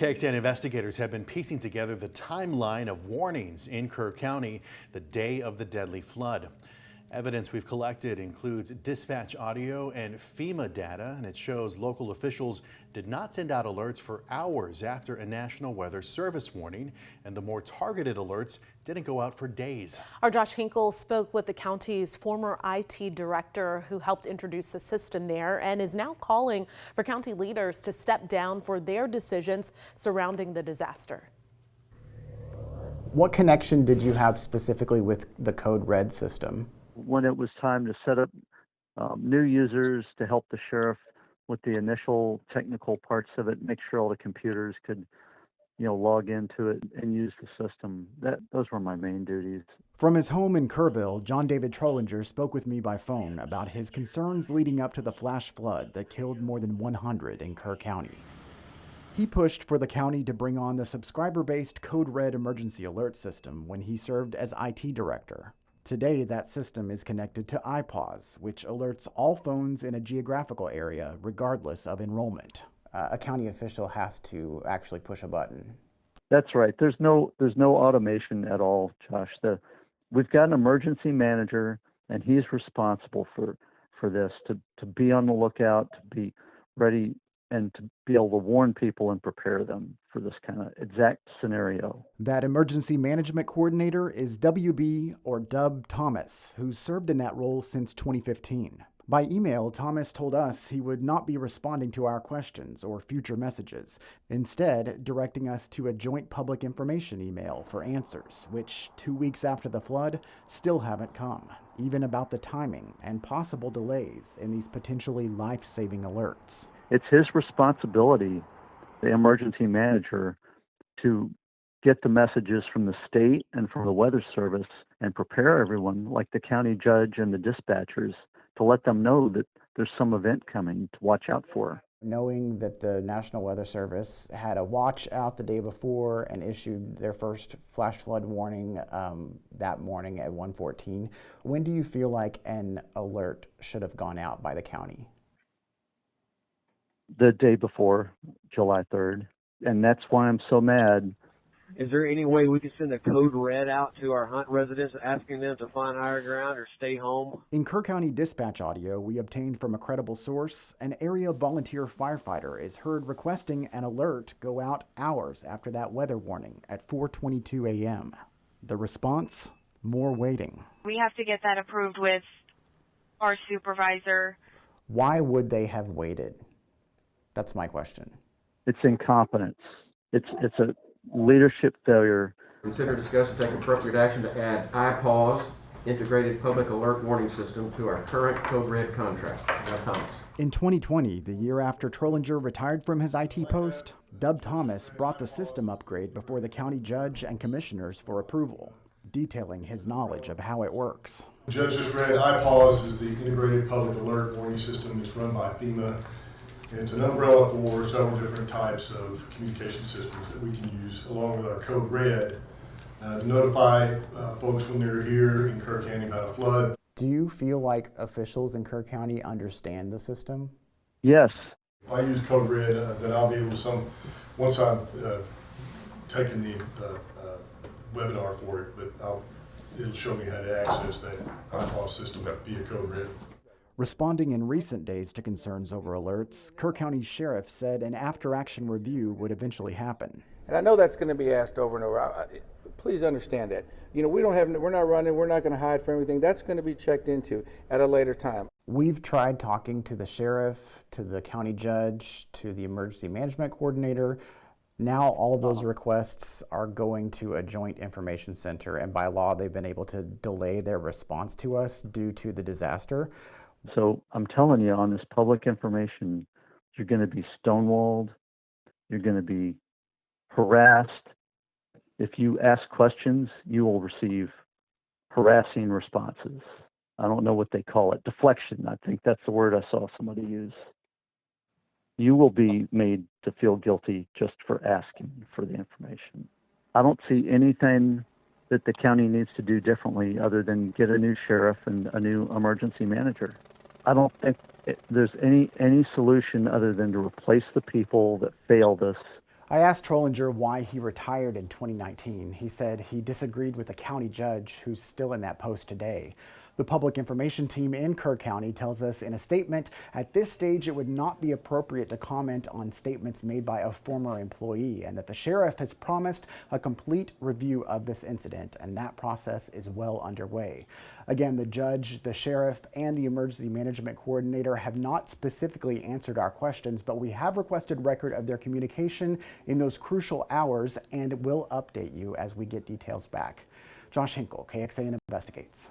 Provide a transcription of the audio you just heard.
KXAN investigators have been piecing together the timeline of warnings in Kerr County the day of the deadly flood. Evidence we've collected includes dispatch audio and FEMA data, and it shows local officials did not send out alerts for hours after a National Weather Service warning, and the more targeted alerts didn't go out for days. Our Josh Hinkle spoke with the county's former IT director who helped introduce the system there and is now calling for county leaders to step down for their decisions surrounding the disaster. What connection did you have specifically with the Code Red system? When it was time to set up new users to help the sheriff with the initial technical parts of it, make sure all the computers could, log into it and use the system. Those were my main duties. From his home in Kerrville, John David Trollinger spoke with me by phone about his concerns leading up to the flash flood that killed more than 100 in Kerr County. He pushed for the county to bring on the subscriber-based Code Red emergency alert system when he served as IT director. Today, that system is connected to iPause, which alerts all phones in a geographical area regardless of enrollment. A county official has to actually push a button. That's right. There's no automation at all, Josh. We've got an emergency manager, and he's responsible for this, to be on the lookout, to be ready, and to be able to warn people and prepare them for this kind of exact scenario. That emergency management coordinator is WB or Dub Thomas, who's served in that role since 2015. By email, Thomas told us he would not be responding to our questions or future messages, instead directing us to a joint public information email for answers, which 2 weeks after the flood still haven't come, even about the timing and possible delays in these potentially life-saving alerts. It's his responsibility, the emergency manager, to get the messages from the state and from the Weather Service and prepare everyone, like the county judge and the dispatchers, to let them know that there's some event coming to watch out for. Knowing that the National Weather Service had a watch out the day before and issued their first flash flood warning that morning at 1:14, when do you feel like an alert should have gone out by the county? The day before, July 3rd. And that's why I'm so mad. Is there any way we could send a code red out to our Hunt residents asking them to find higher ground or stay home? In Kerr County dispatch audio we obtained from a credible source, an area volunteer firefighter is heard requesting an alert go out hours after that weather warning at 4:22 a.m. The response? More waiting. We have to get that approved with our supervisor. Why would they have waited? That's my question. It's incompetence. It's a leadership failure. Consider, discuss, and take appropriate action to add iPause, Integrated Public Alert Warning System, to our current Code Red contract. Dub Thomas. In 2020, the year after Trollinger retired from his IT post, Dub Thomas brought the system upgrade before the county judge and commissioners for approval, detailing his knowledge of how it works. The judge just read iPause is the Integrated Public Alert Warning System. It's run by FEMA. It's an umbrella for several different types of communication systems that we can use along with our Code Red to notify folks when they're here in Kerr County about a flood. Do you feel like officials in Kerr County understand the system? Yes. I use Code Red, that I'll be able to, once I've taken the webinar for it, but it'll show me how to access that iPause system via Code Red. Responding in recent days to concerns over alerts, Kerr County Sheriff said an after-action review would eventually happen. And I know that's going to be asked over and over. Please understand that. We're not running, we're not going to hide from everything. That's going to be checked into at a later time. We've tried talking to the sheriff, to the county judge, to the emergency management coordinator. Now all of those requests are going to a joint information center, and by law they've been able to delay their response to us due to the disaster. So I'm telling you, on this public information, you're going to be stonewalled. You're going to be harassed. If you ask questions, you will receive harassing responses. I don't know what they call it. Deflection. I think that's the word I saw somebody use. You will be made to feel guilty just for asking for the information. I don't see anything that the county needs to do differently other than get a new sheriff and a new emergency manager. I don't think there's any solution other than to replace the people that failed us. I asked Trollinger why he retired in 2019. He said he disagreed with a county judge who's still in that post today. The public information team in Kerr County tells us in a statement, at this stage it would not be appropriate to comment on statements made by a former employee, and that the sheriff has promised a complete review of this incident, and that process is well underway. Again, the judge, the sheriff, and the emergency management coordinator have not specifically answered our questions, but we have requested record of their communication in those crucial hours and will update you as we get details back. Josh Hinkle, KXAN Investigates.